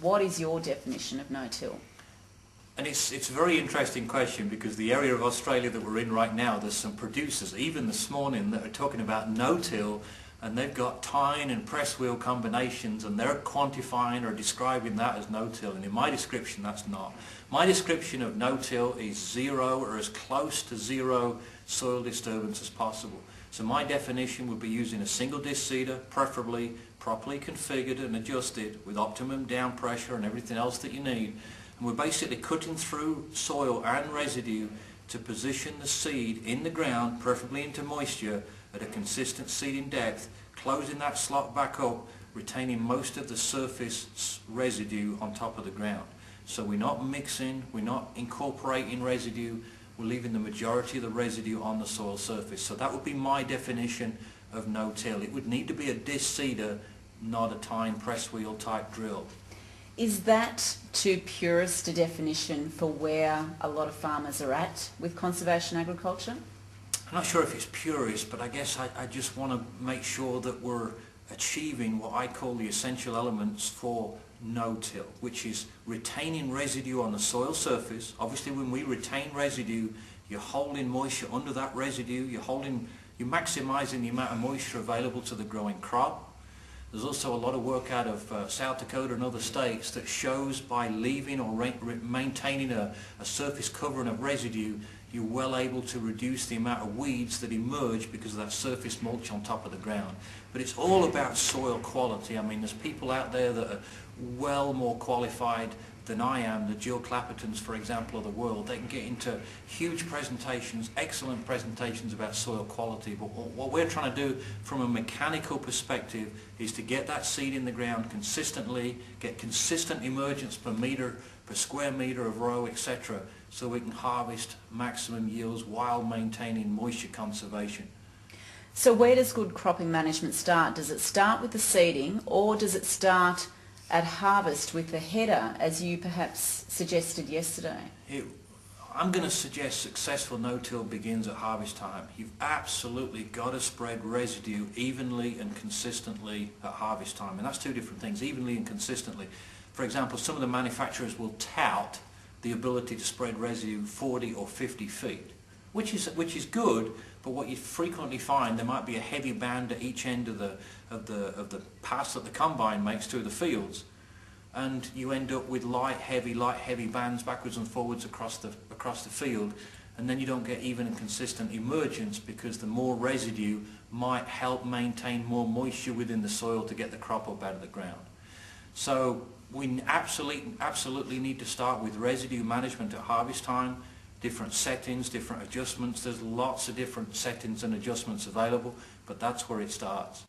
What is your definition of no-till? And it's a very interesting question, because the area of Australia that we're in right now, there's some producers, even this morning, that are talking about no-till, and they've got tine and press wheel combinations, and they're quantifying or describing that as no-till, and in my description that's not. My description of no-till is zero, or as close to zero, soil disturbance as possible. So my definition would be using a single disc seeder, preferably properly configured and adjusted with optimum down pressure and everything else that you need. And we're basically cutting through soil and residue to position the seed in the ground, preferably into moisture, at a consistent seeding depth, closing that slot back up, retaining most of the surface residue on top of the ground. So we're not mixing, we're not incorporating residue, we're leaving the majority of the residue on the soil surface. So that would be my definition of no-till. It would need to be a disc seeder, not a tine press wheel type drill. Is that too purist a definition for where a lot of farmers are at with conservation agriculture? I'm not sure if it's purist, but I guess I just want to make sure that we're achieving what I call the essential elements for no-till, which is retaining residue on the soil surface. Obviously, when we retain residue, you're holding moisture under that residue, you're maximising the amount of moisture available to the growing crop. There's also a lot of work out of South Dakota and other states that shows by leaving or maintaining a surface covering of residue, you're well able to reduce the amount of weeds that emerge because of that surface mulch on top of the ground. But it's all about soil quality. I mean, there's people out there that are well more qualified than I am, the Jill Clappertons, for example, of the world. They can get into huge presentations, excellent presentations about soil quality, but what we're trying to do from a mechanical perspective is to get that seed in the ground consistently, get consistent emergence per metre, per square metre of row, etc., so we can harvest maximum yields while maintaining moisture conservation. So where does good cropping management start? Does it start with the seeding, or does it start at harvest with the header, as you perhaps suggested yesterday? I'm going to suggest successful no-till begins at harvest time. You've absolutely got to spread residue evenly and consistently at harvest time, and that's two different things, evenly and consistently. For example, some of the manufacturers will tout the ability to spread residue 40 or 50 feet, which is good, but what you frequently find, there might be a heavy band at each end of the pass that the combine makes through the fields, and you end up with light heavy bands backwards and forwards across the field, and then you don't get even a consistent emergence, because the more residue might help maintain more moisture within the soil to get the crop up out of the ground. So we absolutely need to start with residue management at harvest time. Different settings, different adjustments. There's lots of different settings and adjustments available, but that's where it starts.